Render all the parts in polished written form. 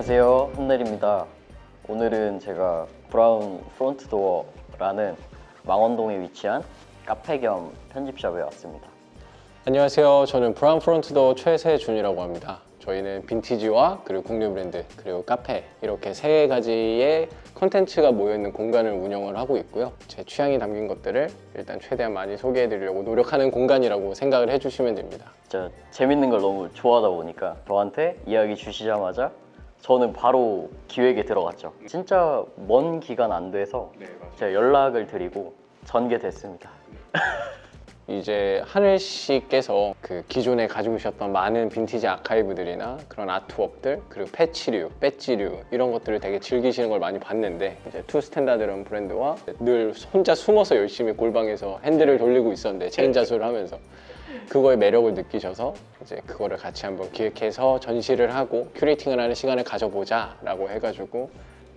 안녕하세요, hunner입니다. 오늘은 제가 브라운 프론트도어라는 망원동에 위치한 카페 겸 편집샵에 왔습니다. 안녕하세요. 저는 브라운 프론트도어 최세준이라고 합니다. 저희는 빈티지와 그리고 국내 브랜드 그리고 카페 이렇게 세 가지의 콘텐츠가 모여있는 공간을 운영을 하고 있고요. 제 취향이 담긴 것들을 일단 최대한 많이 소개해드리려고 노력하는 공간이라고 생각을 해주시면 됩니다. 진짜 재밌는 걸 너무 좋아하다 보니까 저한테 이야기 주시자마자 저는 바로 기획에 들어갔죠. 진짜 먼 기간 안 돼서 제가 연락을 드리고 전개됐습니다. 이제 하늘 씨께서 그 기존에 가지고 계셨던 많은 빈티지 아카이브들이나 그런 아트웍들 그리고 패치류, 배지류 이런 것들을 되게 즐기시는 걸 많이 봤는데 이제 투 스탠다드라는 브랜드와 늘 혼자 숨어서 열심히 골방에서 핸들을 돌리고 있었는데 체인 자수를 하면서 그거의 매력을 느끼셔서 이제 그거를 같이 한번 기획해서 전시를 하고 큐레이팅을 하는 시간을 가져보자 라고 해가지고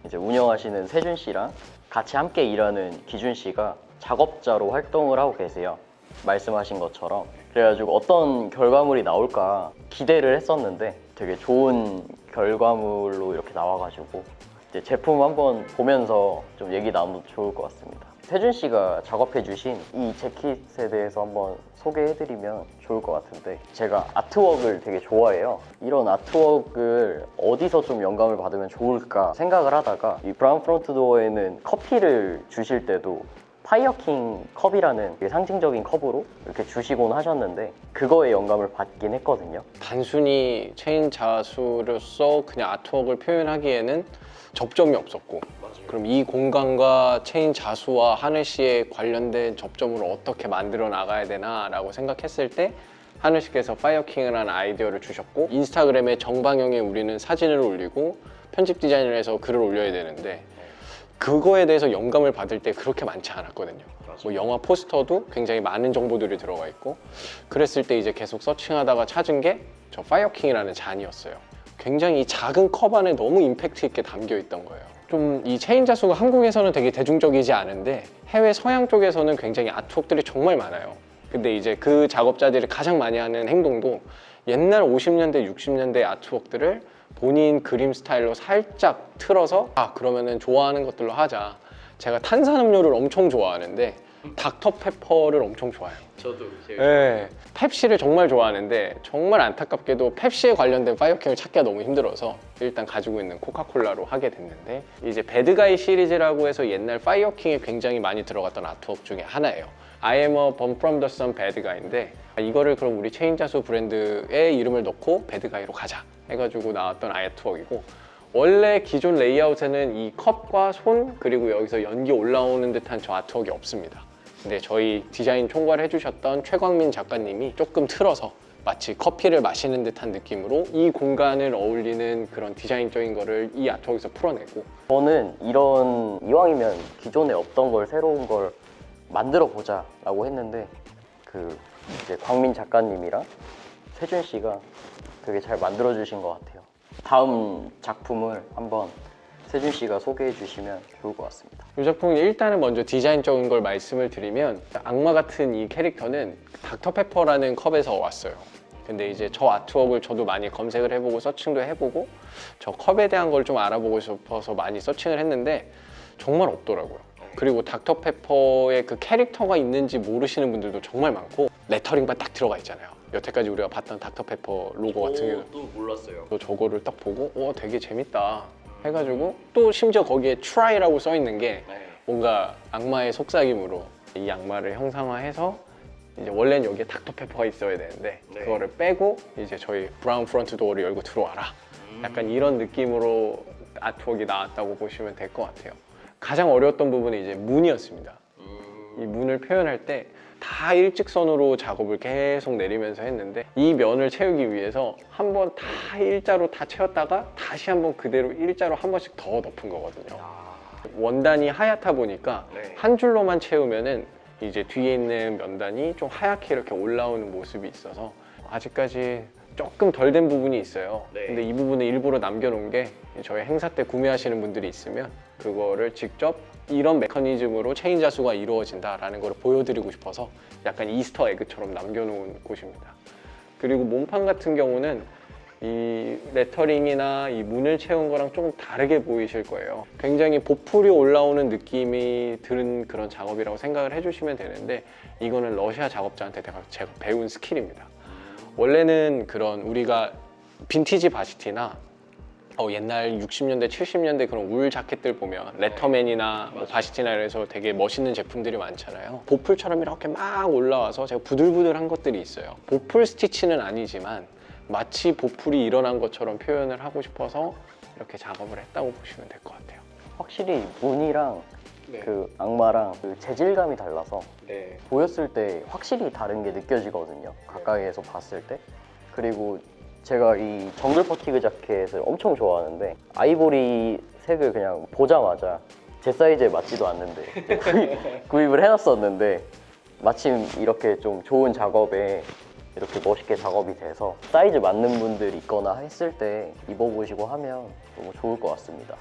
이제 운영하시는 세준 씨랑 같이 함께 일하는 기준 씨가 작업자로 활동을 하고 계세요. 말씀하신 것처럼. 그래가지고 어떤 결과물이 나올까 기대를 했었는데 되게 좋은 결과물로 이렇게 나와가지고 이제 제품 한번 보면서 좀 얘기 나눠도 좋을 것 같습니다. 세준 씨가 작업해주신 이 재킷에 대해서 한번 소개해드리면 좋을 것 같은데, 제가 아트웍을 되게 좋아해요. 이런 아트웍을 어디서 좀 영감을 받으면 좋을까 생각을 하다가 이 브라운 프론트 도어에는 커피를 주실 때도 파이어킹 컵이라는 상징적인 컵으로 이렇게 주시곤 하셨는데 그거에 영감을 받긴 했거든요. 단순히 체인 자수로서 그냥 아트웍을 표현하기에는 접점이 없었고 그럼 이 공간과 체인 자수와 하늘 씨의 관련된 접점을 어떻게 만들어 나가야 되나 라고 생각했을 때 하늘 씨께서 파이어킹을 하는 아이디어를 주셨고, 인스타그램에 정방향에 우리는 사진을 올리고 편집 디자인을 해서 글을 올려야 되는데 그거에 대해서 영감을 받을 때 그렇게 많지 않았거든요. 뭐 영화 포스터도 굉장히 많은 정보들이 들어가 있고, 그랬을 때 이제 계속 서칭하다가 찾은 게 저 파이어킹이라는 잔이었어요. 굉장히 이 작은 컵 안에 너무 임팩트 있게 담겨 있던 거예요. 좀 이 체인 자수가 한국에서는 되게 대중적이지 않은데 해외 서양 쪽에서는 굉장히 아트웍들이 정말 많아요. 근데 이제 그 작업자들이 가장 많이 하는 행동도 옛날 50년대, 60년대 아트웍들을 본인 그림 스타일로 살짝 틀어서 그러면은 좋아하는 것들로 하자. 제가 탄산음료를 엄청 좋아하는데 닥터페퍼를 엄청 좋아해요. 저도 네, 펩시를 정말 좋아하는데 정말 안타깝게도 펩시에 관련된 파이어킹을 찾기가 너무 힘들어서 일단 가지고 있는 코카콜라로 하게 됐는데, 이제 배드가이 시리즈라고 해서 옛날 파이어킹에 굉장히 많이 들어갔던 아트웍 중에 하나예요. I am a Born from the Sun bad guy인데 이거를 그럼 우리 체인자수 브랜드의 이름을 넣고 배드가이로 가자 해가지고 나왔던 아트웍이고, 원래 기존 레이아웃에는 이 컵과 손 그리고 여기서 연기 올라오는 듯한 저 아트웍이 없습니다. 근데 저희 디자인 총괄 해주셨던 최광민 작가님이 조금 틀어서 마치 커피를 마시는 듯한 느낌으로 이 공간을 어울리는 그런 디자인적인 거를 이 아트웍에서 풀어내고, 저는 이왕이면 기존에 없던 걸 새로운 걸 만들어 보자 라고 했는데 그 이제 광민 작가님이랑 세준 씨가 되게 잘 만들어 주신 것 같아요. 다음 작품을 한번 세준 씨가 소개해 주시면 좋을 것 같습니다. 이 작품은 일단은 먼저 디자인적인 걸 말씀을 드리면, 악마 같은 이 캐릭터는 닥터페퍼라는 컵에서 왔어요. 근데 이제 저 아트웍을 저도 많이 검색을 해보고 서칭도 해보고 저 컵에 대한 걸 좀 알아보고 싶어서 많이 서칭을 했는데 정말 없더라고요. 그리고 닥터페퍼의 그 캐릭터가 있는지 모르시는 분들도 정말 많고, 레터링만 딱 들어가 있잖아요. 여태까지 우리가 봤던 닥터페퍼 로고 같은 경우는 또 몰랐어요. 또 저거를 딱 보고 되게 재밌다 해가지고, 또 심지어 거기에 try라고 써 있는 게 뭔가 악마의 속삭임으로 이 악마를 형상화해서 이제 원래는 여기에 닥터페퍼가 있어야 되는데 그거를 빼고 이제 저희 브라운 프론트 도어를 열고 들어와라, 약간 이런 느낌으로 아트웍이 나왔다고 보시면 될 것 같아요. 가장 어려웠던 부분이 이제 문이었습니다. 이 문을 표현할 때 다 일직선으로 작업을 계속 내리면서 했는데 이 면을 채우기 위해서 한번 다 일자로 다 채웠다가 다시 한번 그대로 일자로 한 번씩 더 덮은 거거든요. 원단이 하얗다 보니까 한 줄로만 채우면은 이제 뒤에 있는 면단이 좀 하얗게 이렇게 올라오는 모습이 있어서 아직까지 조금 덜 된 부분이 있어요. 근데 이 부분을 일부러 남겨놓은 게 저희 행사 때 구매하시는 분들이 있으면 그거를 직접 이런 메커니즘으로 체인 자수가 이루어진다라는 걸 보여드리고 싶어서 약간 이스터 에그처럼 남겨놓은 곳입니다. 그리고 몸판 같은 경우는 이 레터링이나 이 문을 채운 거랑 조금 다르게 보이실 거예요. 굉장히 보풀이 올라오는 느낌이 드는 그런 작업이라고 생각을 해주시면 되는데 이거는 러시아 작업자한테 제가 배운 스킬입니다. 원래는 그런 우리가 빈티지 바시티나 옛날 60년대, 70년대 그런 울 자켓들 보면 레터맨이나 뭐 바시티나 이래서 되게 멋있는 제품들이 많잖아요. 보풀처럼 이렇게 막 올라와서 제가 부들부들한 것들이 있어요. 보풀 스티치는 아니지만 마치 보풀이 일어난 것처럼 표현을 하고 싶어서 이렇게 작업을 했다고 보시면 될 것 같아요. 확실히 문이랑 네. 그 악마랑 그 재질감이 달라서 네. 보였을 때 확실히 다른 게 느껴지거든요. 가까이에서 봤을 때. 그리고 제가 이 정글 퍼티그 자켓을 엄청 좋아하는데 아이보리 색을 그냥 보자마자 제 사이즈에 맞지도 않는데 구입을 해놨었는데 마침 이렇게 좀 좋은 작업에 이렇게 멋있게 작업이 돼서 사이즈 맞는 분들 있거나 했을 때 입어보시고 하면 너무 좋을 것 같습니다.